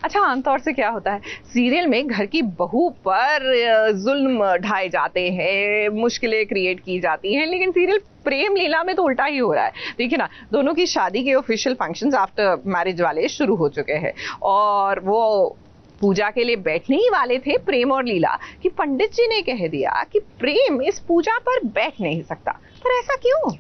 अच्छा, आमतौर से क्या होता है, सीरियल में घर की बहू पर जुल्म ढाए जाते हैं, मुश्किलें क्रिएट की जाती हैं, लेकिन सीरियल प्रेम लीला में तो उल्टा ही हो रहा है। देखिए ना, दोनों की शादी के ऑफिशियल फंक्शंस आफ्टर मैरिज वाले शुरू हो चुके हैं और वो पूजा के लिए बैठने ही वाले थे प्रेम और लीला कि पंडित जी ने कह दिया कि प्रेम इस पूजा पर बैठ नहीं सकता। पर ऐसा क्यों?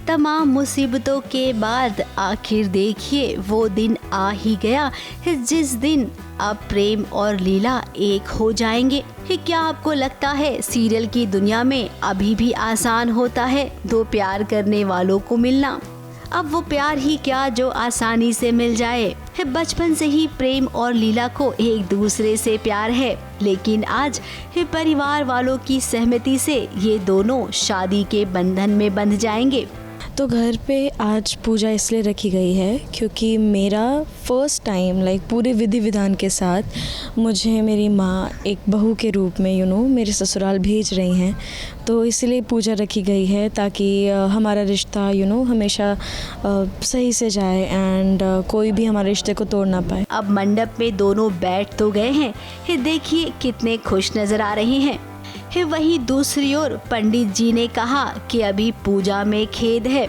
तमाम मुसीबतों के बाद आखिर देखिए वो दिन आ ही गया जिस दिन अब प्रेम और लीला एक हो जाएंगे। क्या आपको लगता है सीरियल की दुनिया में अभी भी आसान होता है दो प्यार करने वालों को मिलना? अब वो प्यार ही क्या जो आसानी से मिल जाए। बचपन से ही प्रेम और लीला को एक दूसरे से प्यार है, लेकिन आज परिवार वालों की सहमति से ये दोनों शादी के बंधन में बंध जाएंगे। तो घर पे आज पूजा इसलिए रखी गई है क्योंकि मेरा फर्स्ट टाइम पूरे विधि विधान के साथ मुझे मेरी माँ एक बहू के रूप में मेरे ससुराल भेज रही हैं। तो इसलिए पूजा रखी गई है ताकि हमारा रिश्ता हमेशा सही से जाए एंड कोई भी हमारे रिश्ते को तोड़ ना पाए। अब मंडप में दोनों बैठ तो गए हैं, देखिए कितने खुश नजर आ रहे हैं। वहीं दूसरी ओर पंडित जी ने कहा कि अभी पूजा में खेद है।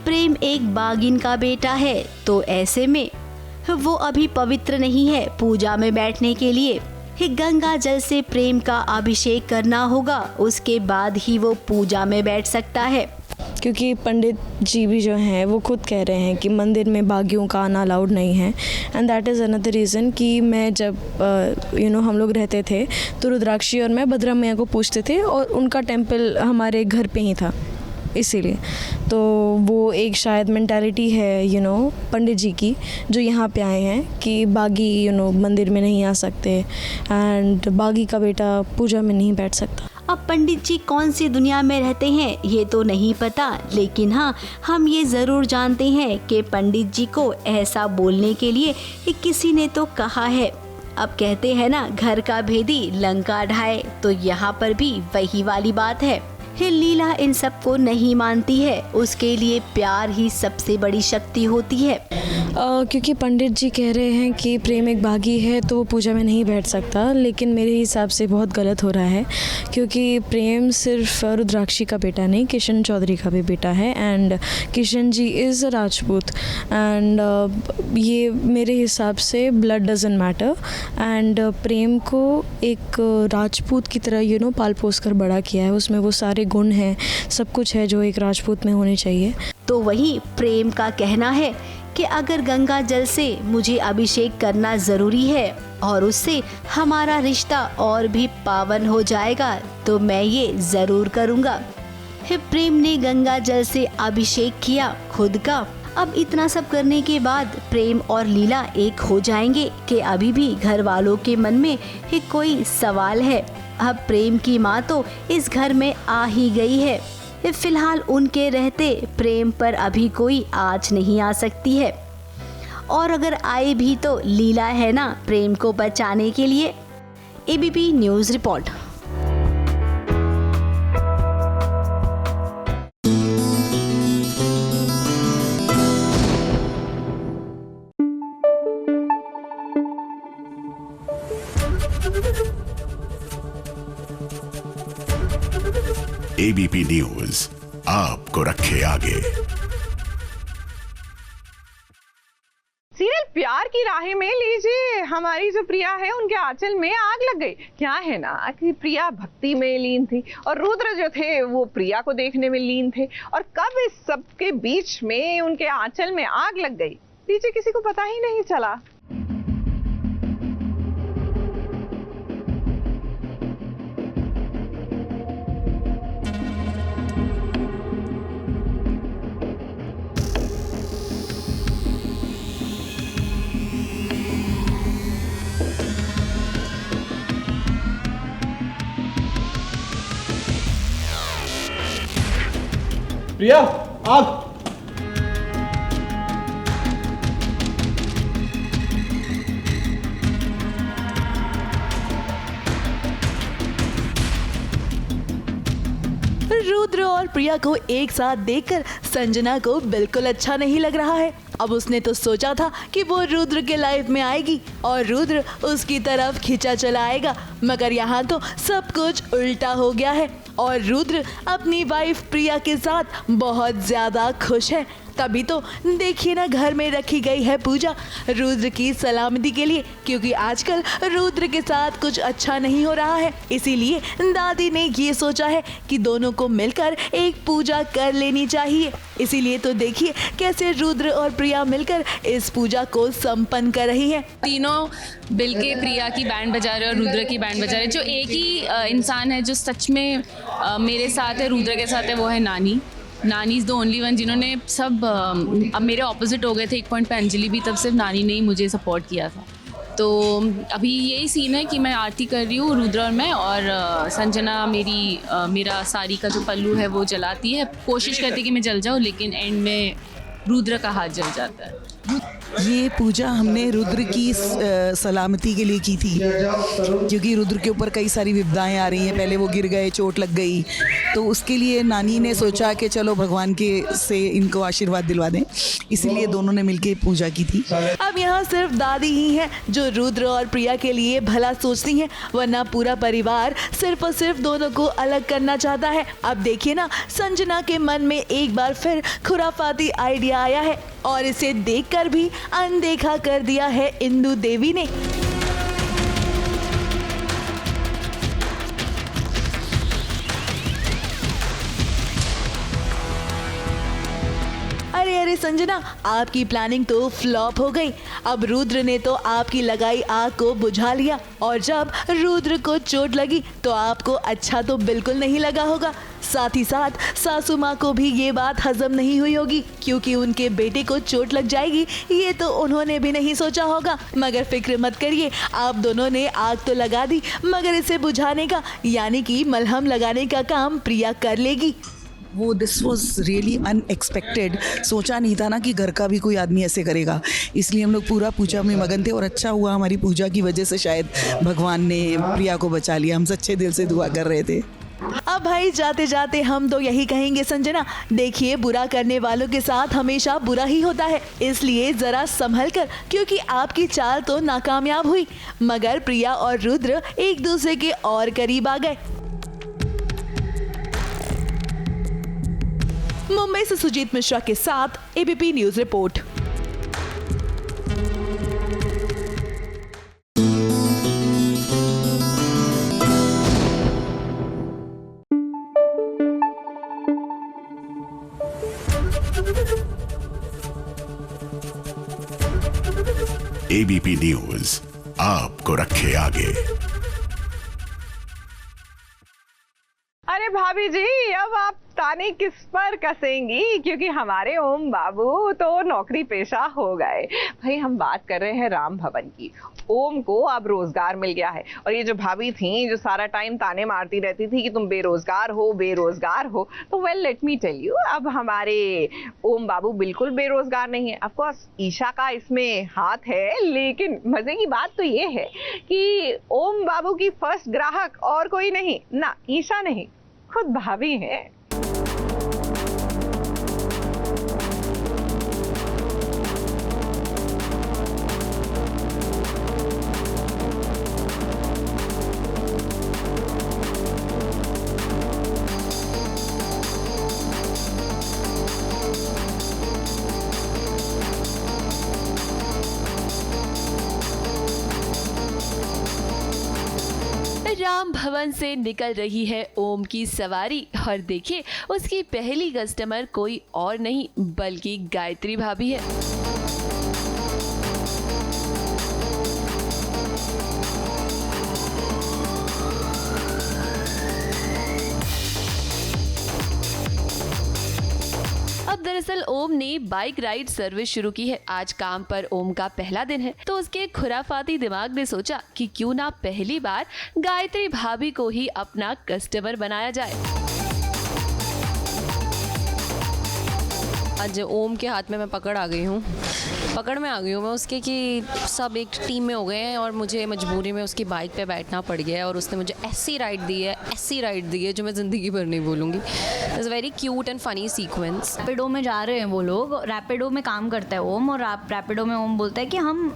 प्रेम एक बागिन का बेटा है, तो ऐसे में वो अभी पवित्र नहीं है पूजा में बैठने के लिए। गंगा जल से प्रेम का अभिषेक करना होगा, उसके बाद ही वो पूजा में बैठ सकता है। क्योंकि पंडित जी भी जो हैं वो खुद कह रहे हैं कि मंदिर में बागियों का आना अलाउड नहीं है। And that is another reason कि मैं जब हम लोग रहते थे तो रुद्राक्षी और मैं भद्रा मैया को पूछते थे और उनका टेम्पल हमारे घर पे ही था, इसीलिए। तो वो एक शायद मेंटालिटी है पंडित जी की जो यहाँ पे आए हैं कि बागी मंदिर में नहीं आ सकते एंड बागी का बेटा पूजा में नहीं बैठ सकता। अब पंडित जी कौन सी दुनिया में रहते हैं ये तो नहीं पता, लेकिन हाँ हम ये ज़रूर जानते हैं कि पंडित जी को ऐसा बोलने के लिए किसी ने तो कहा है। अब कहते हैं ना, घर का भेदी लंका ढाए, तो यहाँ पर भी वही वाली बात है। लीला इन सब को नहीं मानती है, उसके लिए प्यार ही सबसे बड़ी शक्ति होती है। क्योंकि पंडित जी कह रहे हैं कि प्रेम एक बागी है तो वो पूजा में नहीं बैठ सकता, लेकिन मेरे हिसाब से बहुत गलत हो रहा है क्योंकि प्रेम सिर्फ रुद्राक्षी का बेटा नहीं, किशन चौधरी का भी बेटा है and Kishan ji is a Rajput and ये मेरे हिसाब से blood doesn't matter and Prem को एक राजपूत की तरह पाल पोस कर बड़ा किया है। उसमें वो सारे गुण हैं, सब कुछ है जो एक राजपूत में होने चाहिए। तो वही प्रेम का कहना है कि अगर गंगा जल से मुझे अभिषेक करना ज़रूरी है और उससे हमारा रिश्ता और भी पावन हो जाएगा तो मैं ये ज़रूर करूँगा। प्रेम ने गंगा जल से अभिषेक किया खुद का। अब इतना सब करने के बाद प्रेम और लीला एक हो जाएंगे कि अभी भी घर वालों के मन में कोई सवाल है। अब प्रेम की माँ तो इस घर में आ ही गई है। फिलहाल उनके रहते प्रेम पर अभी कोई आँच नहीं आ सकती है, और अगर आए भी तो लीला है ना प्रेम को बचाने के लिए। ABP news report. ABP news आपको रखे आगे। सीरियल प्यार की राहें में लीजिए, हमारी जो प्रिया है उनके आंचल में आग लग गई। क्या है ना कि प्रिया भक्ति में लीन थी और रुद्र जो थे वो प्रिया को देखने में लीन थे, और कब इस सब के बीच में उनके आंचल में आग लग गई लीजिए किसी को पता ही नहीं चला। प्रिया आग। रुद्र और प्रिया को एक साथ देखकर संजना को बिल्कुल अच्छा नहीं लग रहा है। अब उसने तो सोचा था कि वो रुद्र के लाइफ में आएगी और रुद्र उसकी तरफ खिंचा चला आएगा, मगर यहाँ तो सब कुछ उल्टा हो गया है और रुद्र अपनी वाइफ प्रिया के साथ बहुत ज्यादा खुश है। तभी तो देखिए ना, घर में रखी गई है पूजा रुद्र की सलामती के लिए, क्योंकि आजकल रुद्र के साथ कुछ अच्छा नहीं हो रहा है। इसीलिए दादी ने ये सोचा है कि दोनों को मिलकर एक पूजा कर लेनी चाहिए। इसीलिए तो देखिए कैसे रुद्र और प्रिया मिलकर इस पूजा को संपन्न कर रही हैं। तीनों मिलके प्रिया की बैंड बजा रहे और रुद्र की बैंड बजा रहे। जो एक ही इंसान है जो सच में मेरे साथ है, रुद्र के साथ है, वो है नानी। नानी इज़ द ओनली वन जिन्होंने सब अब मेरे ऑपोजिट हो गए थे। एक पॉइंट पे अंजलि भी, तब सिर्फ नानी ने ही मुझे सपोर्ट किया था। तो अभी यही सीन है कि मैं आरती कर रही हूँ, रुद्र और मैं, और संजना मेरा साड़ी का जो पल्लू है वो जलाती है। कोशिश करती है कि मैं जल जाऊँ, लेकिन एंड में रुद्र का हाथ जल जाता है। ये पूजा हमने रुद्र की सलामती के लिए की थी, क्योंकि रुद्र के ऊपर कई सारी विपदाएं आ रही हैं। पहले वो गिर गए, चोट लग गई, तो उसके लिए नानी ने सोचा कि चलो भगवान के से इनको आशीर्वाद दिलवा दें, इसीलिए दोनों ने मिलके पूजा की थी। अब यहाँ सिर्फ दादी ही हैं जो रुद्र और प्रिया के लिए भला सोचती हैं, वरना पूरा परिवार सिर्फ और सिर्फ दोनों को अलग करना चाहता है। अब देखिए ना, संजना के मन में एक बार फिर खुराफाती आइडिया आया है और इसे देखकर भी अनदेखा कर दिया है इंदु देवी ने। अरे संजना, आपकी प्लानिंग तो फ्लॉप हो गई। अब रुद्र ने तो आपकी लगाई आग को बुझा लिया, और जब रुद्र को चोट लगी तो आपको अच्छा तो बिल्कुल नहीं लगा होगा। साथ ही साथ सासू माँ को भी ये बात हजम नहीं हुई होगी, क्योंकि उनके बेटे को चोट लग जाएगी ये तो उन्होंने भी नहीं सोचा होगा। मगर फिक्र मत करिए, आप दोनों ने आग तो लगा दी, मगर इसे बुझाने का यानी कि मलहम लगाने का काम प्रिया कर लेगी। वो दिस वॉज रियली अनएक्सपेक्टेड। सोचा नहीं था ना कि घर का भी कोई आदमी ऐसे करेगा, इसलिए हम लोग पूरा पूजा में मगन थे। और अच्छा हुआ हमारी पूजा की वजह से शायद भगवान ने प्रिया को बचा लिया। हम सच्चे दिल से दुआ कर रहे थे। अब भाई जाते जाते हम तो यही कहेंगे संजना, देखिए बुरा करने वालों के साथ हमेशा बुरा ही होता है, इसलिए जरा संभल कर, क्योंकि आपकी चाल तो नाकामयाब हुई, मगर प्रिया और रुद्र एक दूसरे के और करीब आ गए। मुंबई से सुजीत मिश्रा के साथ ABP news report. ABP news आपको रखे आगे। अरे भाभी जी, अब आप ताने किस पर कसेंगी, क्योंकि हमारे ओम बाबू तो नौकरी पेशा हो गए। भाई हम बात कर रहे हैं राम भवन की। ओम को अब रोजगार मिल गया है, और ये जो भाभी थी जो सारा टाइम ताने मारती रहती थी कि तुम बेरोजगार हो, तो well let me tell you, अब हमारे ओम बाबू बिल्कुल बेरोजगार नहीं है। ऑफ कोर्स ईशा का इसमें हाथ है, लेकिन मजे की बात तो ये है कि ओम बाबू की फर्स्ट ग्राहक और कोई नहीं, ना ईशा नहीं, खुद भाभी है। राम भवन से निकल रही है ओम की सवारी, और देखिए उसकी पहली कस्टमर कोई और नहीं बल्कि गायत्री भाभी है। अब दरअसल ओम ने बाइक राइड सर्विस शुरू की है। आज काम पर ओम का पहला दिन है, तो उसके खुराफाती दिमाग ने सोचा कि क्यों ना पहली बार गायत्री भाभी को ही अपना कस्टमर बनाया जाए। आज ओम के हाथ में मैं पकड़ में आ गई हूँ मैं उसके कि सब एक टीम में हो गए हैं और मुझे मजबूरी में उसकी बाइक पे बैठना पड़ गया है और उसने मुझे ऐसी राइड दी है जो मैं ज़िंदगी भर नहीं भूलूंगी। It's very cute and funny sequence. Rapido में जा रहे हैं वो लोग, रैपिडो में काम करता है ओम, और रैपिडो में ओम बोलता है कि हम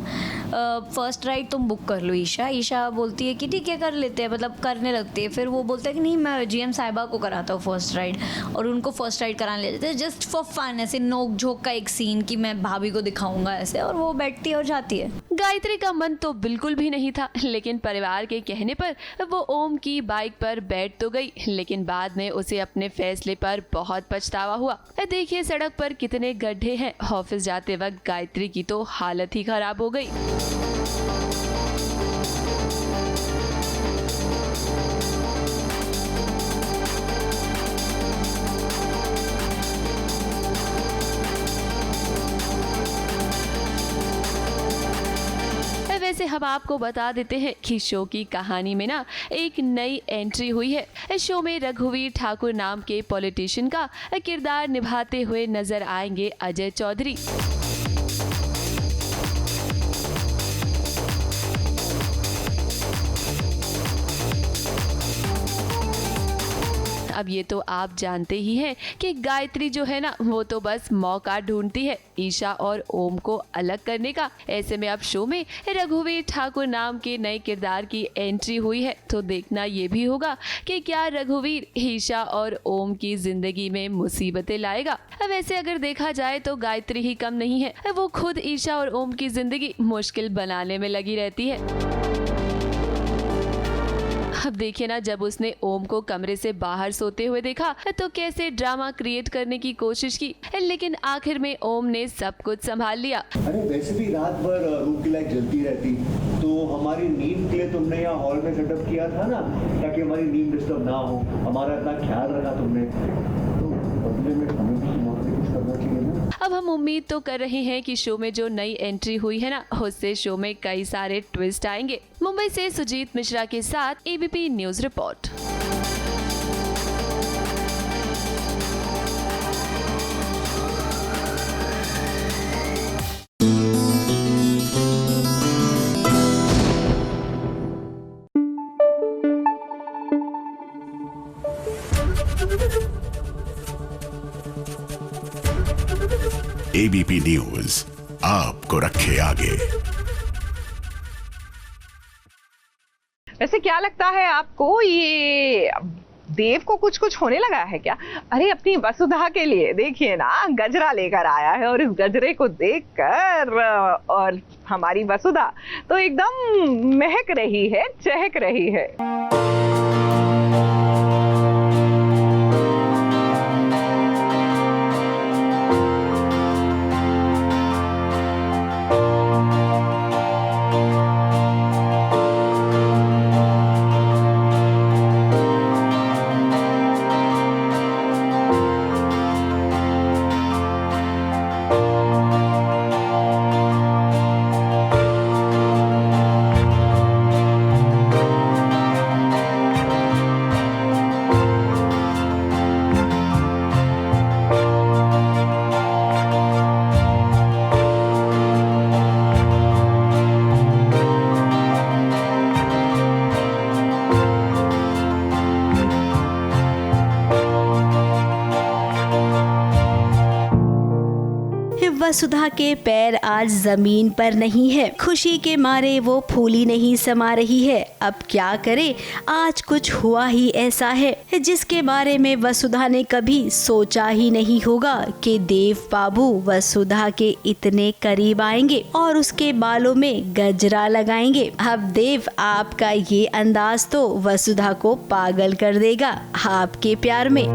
फर्स्ट राइड तुम बुक कर लो। ईशा बोलती है कि ठीक है कर लेते हैं, मतलब करने लगती है। फिर वो बोलता है कि नहीं मैं जीएम साहिबा को कराता हूँ फर्स्ट राइड, और उनको फर्स्ट राइड कराने ले जाते हैं जस्ट फॉर फन, ऐसे नोक झोंक का एक सीन कि मैं भाभी को दिखाऊंगा ऐसे, और वो बैठती है और जाती है। गायत्री का मन तो बिल्कुल भी नहीं था, लेकिन परिवार के कहने पर वो ओम की बाइक पर बैठ तो गई, लेकिन बाद में उसे अपने फैसले पर बहुत पछतावा हुआ। देखिए सड़क पर कितने गड्ढे हैं। ऑफिस जाते वक्त गायत्री की तो हालत ही खराब हो गई। वैसे हम आपको बता देते हैं कि शो की कहानी में ना एक नई एंट्री हुई है। इस शो में रघुवीर ठाकुर नाम के पॉलिटिशियन का किरदार निभाते हुए नजर आएंगे अजय चौधरी। अब ये तो आप जानते ही हैं कि गायत्री जो है ना वो तो बस मौका ढूंढती है ईशा और ओम को अलग करने का। ऐसे में अब शो में रघुवीर ठाकुर नाम के नए किरदार की एंट्री हुई है, तो देखना ये भी होगा कि क्या रघुवीर ईशा और ओम की जिंदगी में मुसीबतें लाएगा। वैसे अगर देखा जाए तो गायत्री ही कम नहीं है, वो खुद ईशा और ओम की जिंदगी मुश्किल बनाने में लगी रहती है। अब देखिए ना, जब उसने ओम को कमरे से बाहर सोते हुए देखा तो कैसे ड्रामा क्रिएट करने की कोशिश की, लेकिन आखिर में ओम ने सब कुछ संभाल लिया। अरे वैसे भी रात भर रूम की लाइट जलती रहती, तो हमारी नींद के लिए तुमने यहाँ हॉल में सेटअप किया था ना, ताकि हमारी नींद डिस्टर्ब ना हो। हमारा इतना ख्याल रखा तुमने, तो बदले में हमें भी कुछ करना चाहिए ना। अब हम उम्मीद तो कर रहे हैं कि शो में जो नई एंट्री हुई है ना, उससे शो में कई सारे ट्विस्ट आएंगे। मुंबई से सुजीत मिश्रा के साथ ABP news report. ABP news आपको रखे आगे। वैसे क्या लगता है आपको, ये देव को कुछ होने लगा है क्या? अरे अपनी वसुधा के लिए देखिए ना, गजरा लेकर आया है, और इस गजरे को देखकर और हमारी वसुधा तो एकदम महक रही है, चहक रही है। वसुधा के पैर आज जमीन पर नहीं है, खुशी के मारे वो फूली नहीं समा रही है। अब क्या करे, आज कुछ हुआ ही ऐसा है जिसके बारे में वसुधा ने कभी सोचा ही नहीं होगा कि देव बाबू वसुधा के इतने करीब आएंगे और उसके बालों में गजरा लगाएंगे। अब देव आपका ये अंदाज तो वसुधा को पागल कर देगा आपके प्यार में।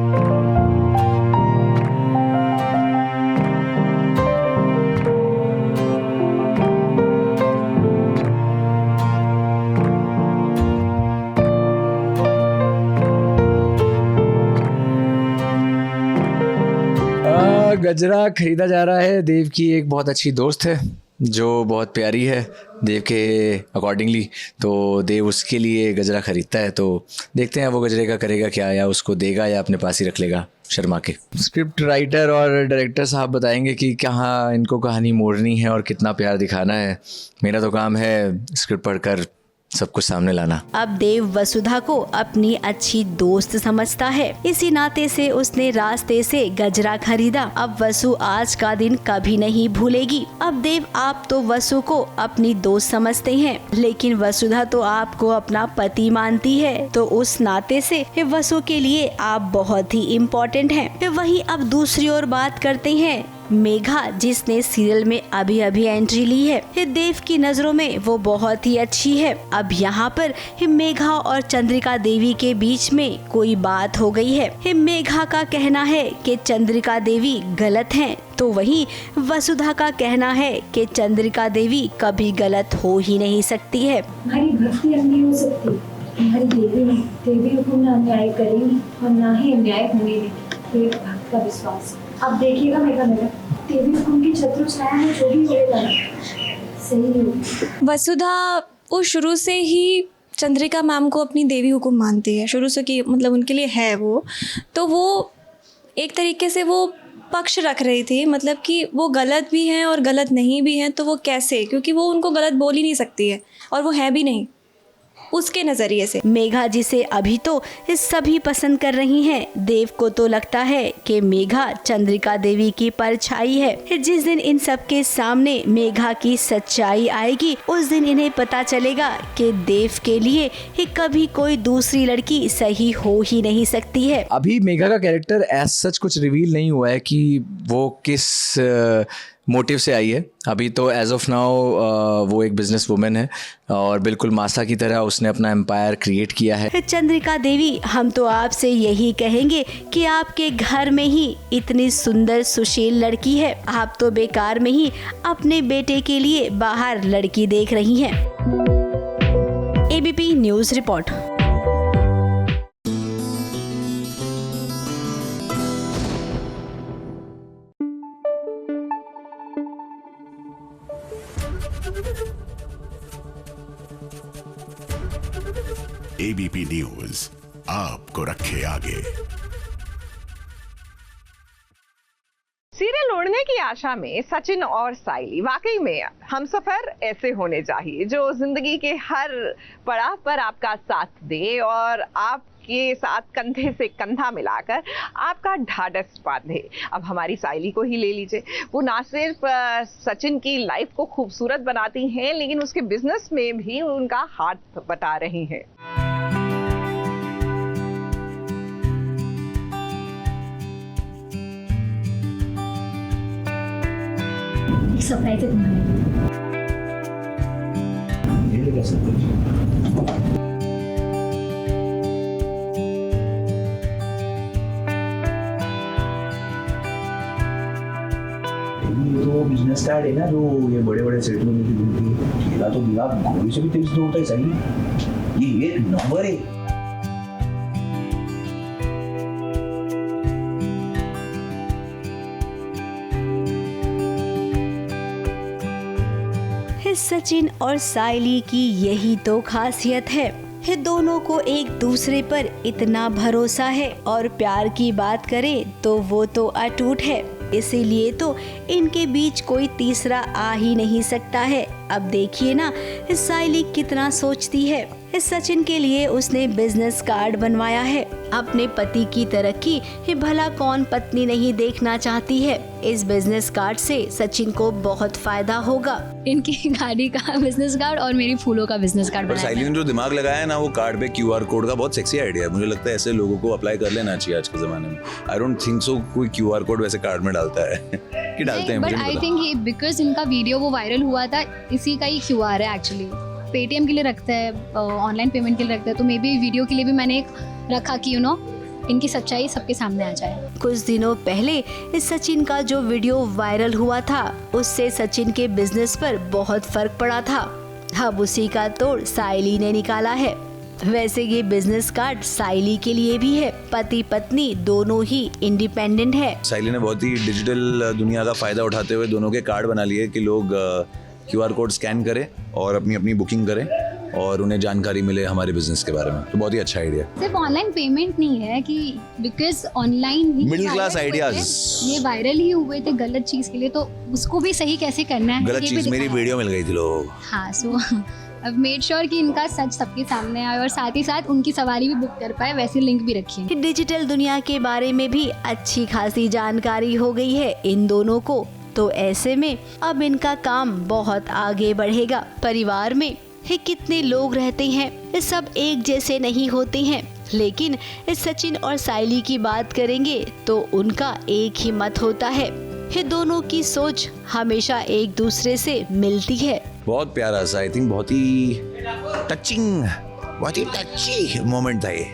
गजरा खरीदा जा रहा है। देव की एक बहुत अच्छी दोस्त है जो बहुत प्यारी है, देव के अकॉर्डिंगली, तो देव उसके लिए गजरा खरीदता है। तो देखते हैं वो गजरे का करेगा क्या, या उसको देगा या अपने पास ही रख लेगा शर्मा के। स्क्रिप्ट राइटर और डायरेक्टर साहब बताएंगे कि कहाँ इनको कहानी मोड़नी है और कितना प्यार दिखाना है। मेरा तो काम है स्क्रिप्ट पढ़कर सब कुछ सामने लाना। अब देव वसुधा को अपनी अच्छी दोस्त समझता है, इसी नाते से उसने रास्ते से गजरा खरीदा। अब वसु आज का दिन कभी नहीं भूलेगी। अब देव, आप तो वसु को अपनी दोस्त समझते हैं, लेकिन वसुधा तो आपको अपना पति मानती है, तो उस नाते से वसु के लिए आप बहुत ही इम्पोर्टेंट हैं। वही अब दूसरी ओर बात करते हैं मेघा, जिसने सीरियल में अभी अभी एंट्री ली है। देव की नजरों में वो बहुत ही अच्छी है। अब यहाँ पर मेघा और चंद्रिका देवी के बीच में कोई बात हो गई है। मेघा का कहना है कि चंद्रिका देवी गलत हैं, तो वहीं वसुधा का कहना है कि चंद्रिका देवी कभी गलत हो ही नहीं सकती है। हमारी भक्ति नहीं हो सकती, हमारी देवी को ना अन्याय करेंगी और ना ही अन्याय होने देंगी, ये भक्त का विश्वास। अब देखिएगा मेघा मैडम, देवी हुकुम की छत्र छाया में जो भी होगा सही होगा। वसुधा वो शुरू से ही चंद्रिका मैम को अपनी देवी हुकुम मानती है, शुरू से, कि मतलब उनके लिए है वो, तो वो एक तरीके से वो पक्ष रख रही थी, मतलब कि वो गलत भी हैं और गलत नहीं भी हैं, तो वो कैसे, क्योंकि वो उनको गलत बोल ही नहीं सकती है और वो है भी नहीं उसके नजरिए से। मेघा, जिसे अभी तो सभी पसंद कर रही हैं, देव को तो लगता है कि मेघा चंद्रिका देवी की परछाई है। जिस दिन इन सब के सामने मेघा की सच्चाई आएगी, उस दिन इन्हें पता चलेगा कि देव के लिए कभी कोई दूसरी लड़की सही हो ही नहीं सकती है। अभी मेघा का कैरेक्टर एज सच कुछ रिवील नहीं हुआ है कि वो किस मोटिव से आई है। अभी तो एज ऑफ नाउ वो एक बिजनेस वुमेन है और बिल्कुल मासा की तरह उसने अपना एम्पायर क्रिएट किया है। चंद्रिका देवी, हम तो आपसे यही कहेंगे कि आपके घर में ही इतनी सुंदर सुशील लड़की है, आप तो बेकार में ही अपने बेटे के लिए बाहर लड़की देख रही हैं। ABP news report. ABP news आपको रखे आगे। सीरियल उड़ने की आशा में सचिन और साइली, वाकई में हमसफर ऐसे होने चाहिए जो जिंदगी के हर पड़ाव पर आपका साथ दे और आपके साथ कंधे से कंधा मिलाकर आपका ढाढ़स बांधे। अब हमारी साइली को ही ले लीजिए, वो ना सिर्फ सचिन की लाइफ को खूबसूरत बनाती हैं, लेकिन उसके बिजनेस में भी उनका हाथ बटा रही हैं। सरप्राइज है तुम्हारे ये क्या सरप्राइज? तो बिजनेस कार्ड है ना, जो ये बड़े बड़े सेट में मिलती है, तो बिना घोड़ी से भी तेज दौड़ता है सही। ये एक नंबर है। सचिन और साइली की यही तो खासियत है। दोनों को एक दूसरे पर इतना भरोसा है और प्यार की बात करें तो वो तो अटूट है, इसीलिए तो इनके बीच कोई तीसरा आ ही नहीं सकता है। अब देखिए ना, साइली कितना सोचती है। सचिन के लिए उसने बिजनेस कार्ड बनवाया है। अपने पति की तरक्की भला कौन पत्नी नहीं देखना चाहती है। इस बिजनेस कार्ड से सचिन को बहुत फायदा होगा। इनकी गाड़ी का बिजनेस कार्ड और मेरी फूलों का बिजनेस कार्ड बनाया। साइली ने जो दिमाग लगाया है ना, वो कार्ड पे क्यूआर कोड का बहुत सेक्सी आइडिया है। मुझे लगता है ऐसे लोगों को अप्लाई कर लेना चाहिए आज के जमाने में। आई डोंट थिंक सो कोई क्यूआर कोड वैसे कार्ड में डालता है कि डालते हैं, बट आई थिंक ये बिकॉज इनका वीडियो वो वायरल हुआ था, इसी का ही क्यूआर है एक्चुअली। पेटीएम के लिए रखता है, ऑनलाइन पेमेंट के लिए रखता है, तो मे बी वीडियो के लिए भी मैंने एक रखा कि इनकी सच्चाई सबके सामने आ जाए। कुछ दिनों पहले सचिन का जो वीडियो वायरल हुआ था, उससे सचिन के बिजनेस पर बहुत फर्क पड़ा था। अब उसी का तोड़ साइली ने निकाला है। वैसे ये बिजनेस कार्ड साइली के लिए भी है। पति पत्नी दोनों ही इंडिपेंडेंट है। साइली ने बहुत ही डिजिटल दुनिया का फायदा उठाते हुए दोनों के कार्ड बना लिए कि लोग क्यूआर कोड स्कैन करें और अपनी अपनी बुकिंग करें और उन्हें जानकारी मिले हमारे बिजनेस के बारे में, तो बहुत ही अच्छा आइडिया। सिर्फ ऑनलाइन पेमेंट नहीं है कि because online middle class ideas ये वायरल ही हुए थे गलत चीज के लिए, तो उसको भी सही कैसे करना है, गलत चीज मेरी वीडियो मिल गई थी लोग। हाँ, सो अब मेड श्योर कि इनका सच सबके सामने आए और साथ ही साथ उनकी सवारी भी बुक कर पाए, वैसे लिंक भी रखिए। डिजिटल दुनिया के बारे में भी अच्छी खासी जानकारी हो गई है इन दोनों को, तो ऐसे में अब इनका काम बहुत आगे बढ़ेगा। परिवार में ही कितने लोग रहते हैं, ये सब एक जैसे नहीं होते हैं, लेकिन इस सचिन और साइली की बात करेंगे तो उनका एक ही मत होता है। ये दोनों की सोच हमेशा एक दूसरे से मिलती है। बहुत प्यारा सा, आई थिंक बहुत ही टची मोमेंट था ये,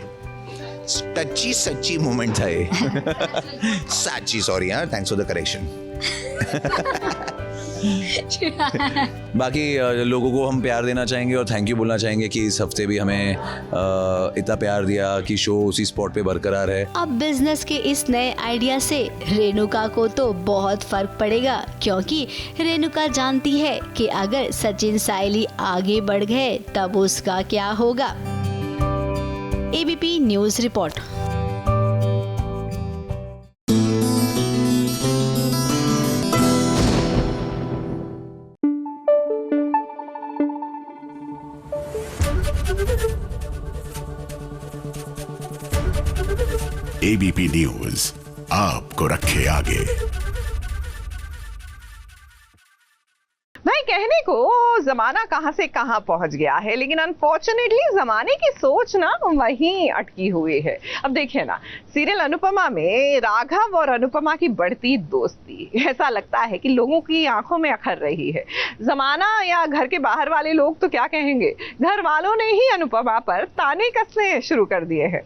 टची सच्ची मोमेंट था ये। सच्ची, सॉरी यार, थैंक्स फॉर द करेक्शन। बाकी लोगों को हम प्यार देना चाहेंगे और थैंक यू बोलना चाहेंगे कि इस हफ्ते भी हमें इतना प्यार दिया कि शो उसी स्पॉट पे बरकरार है। अब बिजनेस के इस नए आइडिया से रेणुका को तो बहुत फर्क पड़ेगा, क्योंकि रेणुका जानती है कि अगर सचिन साइली आगे बढ़ गए तब उसका क्या होगा। ABP news report. ABP news आपको रखे आगे। भाई, कहने को जमाना कहां से कहां पहुंच गया है, लेकिन अनफॉर्चुनेटली जमाने की सोच ना वहीं अटकी हुई है। अब देखिए ना, सीरियल अनुपमा में राघव और अनुपमा की बढ़ती दोस्ती, ऐसा लगता है कि लोगों की आंखों में अखर रही है। जमाना या घर के बाहर वाले लोग तो क्या कहेंगे, घर वालों ने ही अनुपमा पर ताने कसने शुरू कर दिए हैं।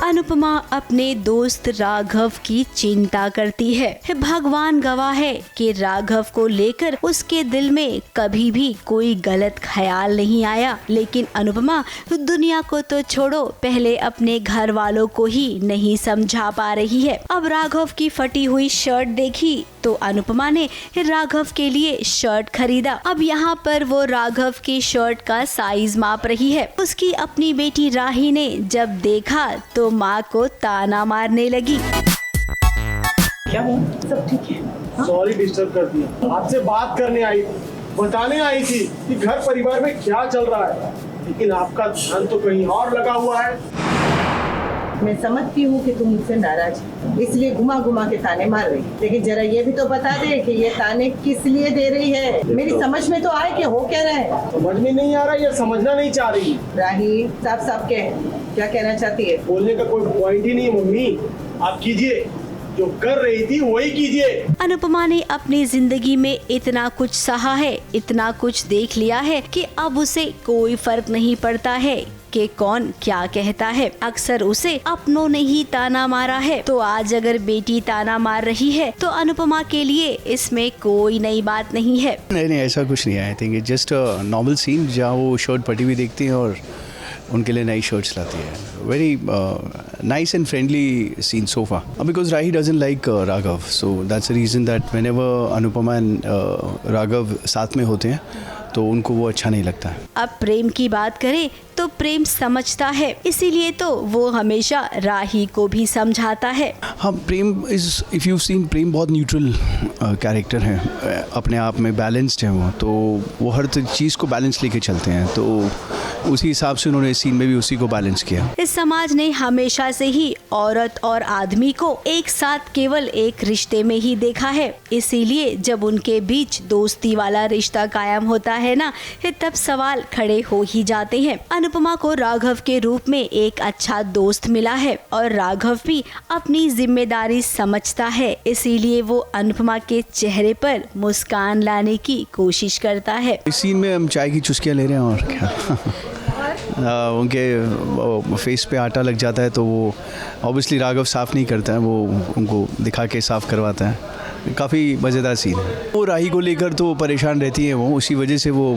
अनुपमा अपने दोस्त राघव की चिंता करती है। भगवान गवाह है कि राघव को लेकर उसके दिल में कभी भी कोई गलत ख्याल नहीं आया, लेकिन अनुपमा दुनिया को तो छोड़ो, पहले अपने घर वालों को ही नहीं समझा पा रही है। अब राघव की फटी हुई शर्ट देखी तो अनुपमा ने राघव के लिए शर्ट खरीदा। अब यहाँ पर वो राघव की शर्ट का साइज माप रही है। उसकी अपनी बेटी राही ने जब देखा तो माँ को ताना मारने लगी। क्या सब ठीक है? सॉरी डिस्टर्ब कर दिया। आपसे बात करने आई थी, बताने आई थी कि घर परिवार में क्या चल रहा है, लेकिन आपका ध्यान तो कहीं और लगा हुआ है। मैं समझती हूँ कि तुम मुझसे नाराज हो, इसलिए घुमा घुमा के ताने मार रही, लेकिन जरा ये भी तो बता दे कि ये ताने किस लिए दे रही है। मेरी समझ में तो आए कि हो क्या रहा है। समझ में नहीं आ रहा, ये समझना नहीं चाह रही। राही साफ साफ क्या कहना चाहती है? बोलने का कोई पॉइंट ही नहीं है मम्मी, आप कीजिए जो कर रही थी वही कीजिए। अनुपमा ने अपनी जिंदगी में इतना कुछ सहा है, इतना कुछ देख लिया है कि अब उसे कोई फर्क नहीं पड़ता है कि कौन क्या कहता है। अक्सर उसे अपनों ने ही ताना मारा है, तो आज अगर बेटी ताना मार रही है तो अनुपमा के लिए इसमें कोई नई बात नहीं है। नहीं, ऐसा कुछ नहीं है। I think it's just a normal scene जहाँ वो शर्ट फटी हुई देखती है और उनके लिए नई शर्ट्स लाती है। Very nice and friendly scene so far. Because Rahi doesn't like Raghav, so that's the reason that whenever Anupama and Raghav साथ में होते हैं तो उनको वो अच्छा नहीं लगता है। अब प्रेम की बात करें तो प्रेम समझता है, इसीलिए तो वो हमेशा राही को भी समझाता है। हाँ, प्रेम इज, इफ़ यू सीन, प्रेम बहुत न्यूट्रल कैरेक्टर है, अपने आप में बैलेंस्ड है वो, तो वो हर चीज़ को बैलेंस लेके चलते हैं, तो उसी हिसाब से उन्होंने इस सीन में भी उसी को बैलेंस किया। इस समाज ने हमेशा से ही औरत और आदमी को एक साथ केवल एक रिश्ते में ही देखा है, इसीलिए जब उनके बीच दोस्ती वाला रिश्ता कायम होता है ना, तब सवाल खड़े हो ही जाते हैं। अनुपमा को राघव के रूप में एक अच्छा दोस्त मिला है और राघव भी अपनी जिम्मेदारी समझता है, इसीलिए वो अनुपमा के चेहरे पर मुस्कान लाने की कोशिश करता है। इस सीन में हम चाय की चुस्कियाँ ले रहे हैं और क्या उनके फेस पे आटा लग जाता है तो वो ऑब्वियसली राघव साफ़ नहीं करता है, वो उनको दिखा के साफ़ करवाता है। काफ़ी मज़ेदार सीन है। वो राही को लेकर तो परेशान रहती है, वो उसी वजह से वो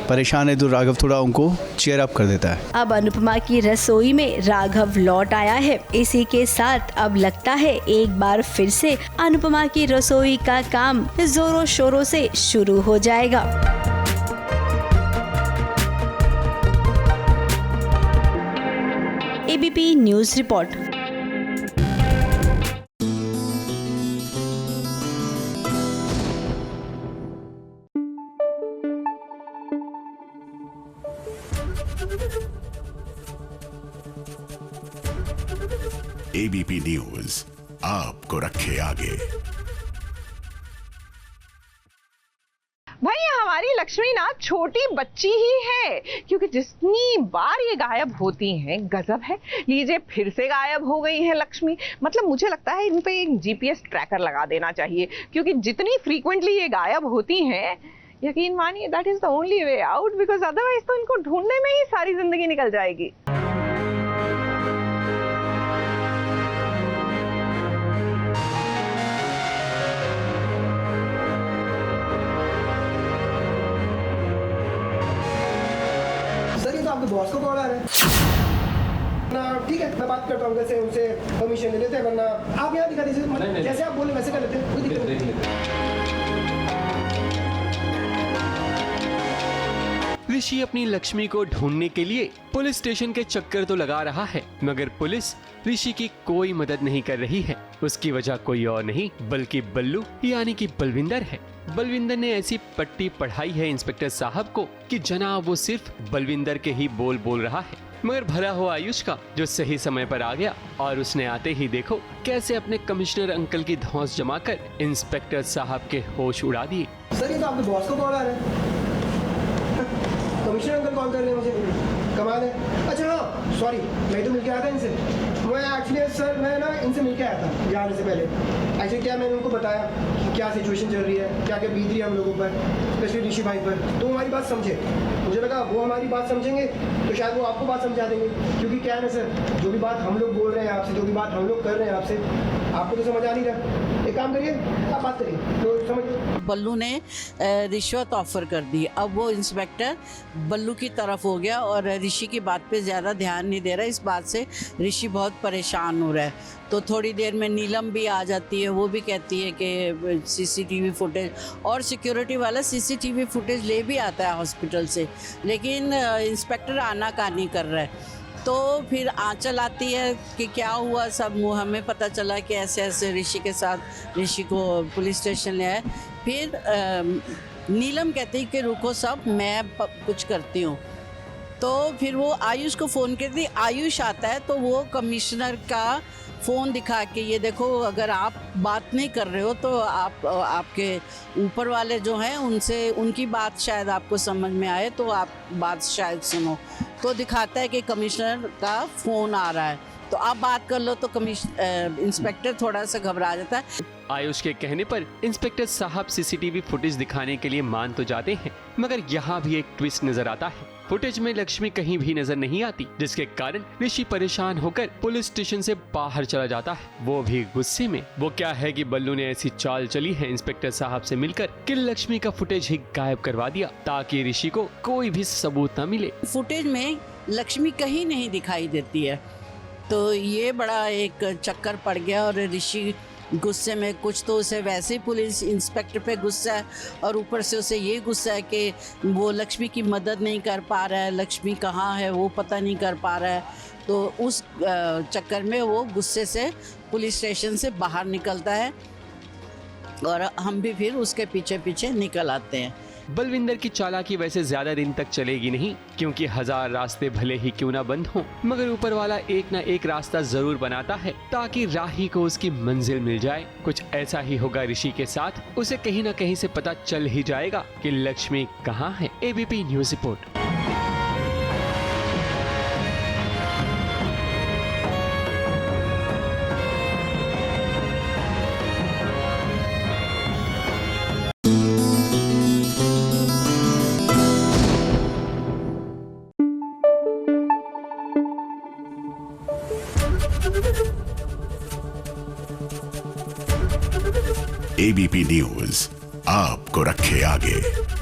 परेशान है तो राघव थोड़ा उनको चीयर अप कर देता है। अब अनुपमा की रसोई में राघव लौट आया है। इसी के साथ अब लगता है एक बार फिर से अनुपमा की रसोई का काम जोरों शोरों से शुरू हो जाएगा। ABP news report. ABP news आपको रखे आगे। भाई हमारी लक्ष्मी ना छोटी बच्ची ही है, क्योंकि जितनी बार ये गायब होती हैं गजब है। लीजिए फिर से गायब हो गई है लक्ष्मी। मतलब मुझे लगता है इन पे एक जीपीएस ट्रैकर लगा देना चाहिए, क्योंकि जितनी फ्रीक्वेंटली ये गायब होती हैं, यकीन मानिए that is the only way out, because otherwise तो इनको ढूंढने में ही सारी जिंदगी निकल जाएगी। आपके बॉस को कॉल आ रहा है ना, ठीक है मैं बात करता हूँ, कैसे उनसे परमिशन ले लेते हैं, वरना आप यहाँ दिखा दीजिए, जैसे आप बोले वैसे कर लेते हैं, कोई दिक्कत नहीं। ऋषि अपनी लक्ष्मी को ढूंढने के लिए पुलिस स्टेशन के चक्कर तो लगा रहा है, मगर पुलिस ऋषि की कोई मदद नहीं कर रही है। उसकी वजह कोई और नहीं बल्कि बल्लू यानी कि बलविंदर है। बलविंदर ने ऐसी पट्टी पढ़ाई है इंस्पेक्टर साहब को कि जनाब वो सिर्फ बलविंदर के ही बोल रहा है। मगर भला हो आयुष का, जो सही समय पर आ गया और उसने आते ही देखो कैसे अपने कमिश्नर अंकल की धौंस जमाकर इंस्पेक्टर साहब के होश उड़ा दिए। सर ये तो आपके बॉस को कॉल आ रहा है, कमिश्नर अंकल कॉल कर रहे हैं मुझे, कमाल है। अच्छा हाँ सॉरी, मैं तो मिलके आया था इनसे। मैं एक्चुअली सर मैं ना इनसे मिलके आया था यहाँ आने से पहले। एक्चुअली क्या मैंने उनको बताया कि क्या सिचुएशन चल रही है, क्या क्या बीत रही है हम लोगों पर, स्पेशली ऋषि भाई पर, तो हमारी बात समझे। मुझे लगा वो हमारी बात समझेंगे तो शायद वो आपको बात समझा देंगे, क्योंकि क्या है ना सर, जो भी बात हम लोग बोल रहे हैं आपसे, जो भी बात हम लोग कर रहे हैं आपसे, आपको तो समझ आ नहीं रहा। एक काम करिए आप बात करिए तो समझ। बल्लू ने रिश्वत ऑफर कर दी, अब वो इंस्पेक्टर बल्लू की तरफ हो गया और ऋषि की बात पे ज़्यादा ध्यान नहीं दे रहा। इस बात से ऋषि बहुत परेशान हो रहा है। तो थोड़ी देर में नीलम भी आ जाती है, वो भी कहती है कि सीसीटीवी फुटेज, और सिक्योरिटी वाला सीसीटीवी फुटेज ले भी आता है हॉस्पिटल से, लेकिन इंस्पेक्टर आनाकानी कर रहा है। तो फिर आंचल आती है कि क्या हुआ, सब हमें पता चला कि ऐसे ऐसे ऋषि के साथ, ऋषि को पुलिस स्टेशन ले आए। फिर नीलम कहती है कि रुको सब, मैं कुछ करती हूँ। तो फिर वो आयुष को फ़ोन करती, आयुष आता है तो वो कमिश्नर का फ़ोन दिखा के, ये देखो अगर आप बात नहीं कर रहे हो तो आपके ऊपर वाले जो हैं उनसे, उनकी बात शायद आपको समझ में आए तो आप बात शायद सुनो। तो दिखाता है कि कमिश्नर का फ़ोन आ रहा है, तो आप बात कर लो। तो इंस्पेक्टर थोड़ा सा घबरा जाता है। आयुष के कहने पर इंस्पेक्टर साहब सीसीटीवी फुटेज दिखाने के लिए मान तो जाते हैं, मगर यहाँ भी एक ट्विस्ट नजर आता है। फुटेज में लक्ष्मी कहीं भी नजर नहीं आती, जिसके कारण ऋषि परेशान होकर पुलिस स्टेशन से बाहर चला जाता है, वो भी गुस्से में। वो क्या है कि बल्लू ने ऐसी चाल चली है इंस्पेक्टर साहब से मिलकर कि लक्ष्मी का फुटेज ही गायब करवा दिया, ताकि ऋषि को कोई भी सबूत न मिले। फुटेज में लक्ष्मी कहीं नहीं दिखाई देती है, तो ये बड़ा एक चक्कर पड़ गया और ऋषि गुस्से में, कुछ तो उसे वैसे ही पुलिस इंस्पेक्टर पे गुस्सा है और ऊपर से उसे ये गुस्सा है कि वो लक्ष्मी की मदद नहीं कर पा रहा है, लक्ष्मी कहाँ है वो पता नहीं कर पा रहा है। तो उस चक्कर में वो गुस्से से पुलिस स्टेशन से बाहर निकलता है और हम भी फिर उसके पीछे पीछे निकल आते हैं। बलविंदर की चालाकी वैसे ज्यादा दिन तक चलेगी नहीं, क्योंकि 1000 रास्ते भले ही क्यों ना बंद हों, मगर ऊपर वाला एक ना एक रास्ता जरूर बनाता है ताकि राही को उसकी मंजिल मिल जाए। कुछ ऐसा ही होगा ऋषि के साथ। उसे कहीं ना कहीं से पता चल ही जाएगा कि लक्ष्मी कहाँ है। ABP news report. ABP news आपको रखे आगे।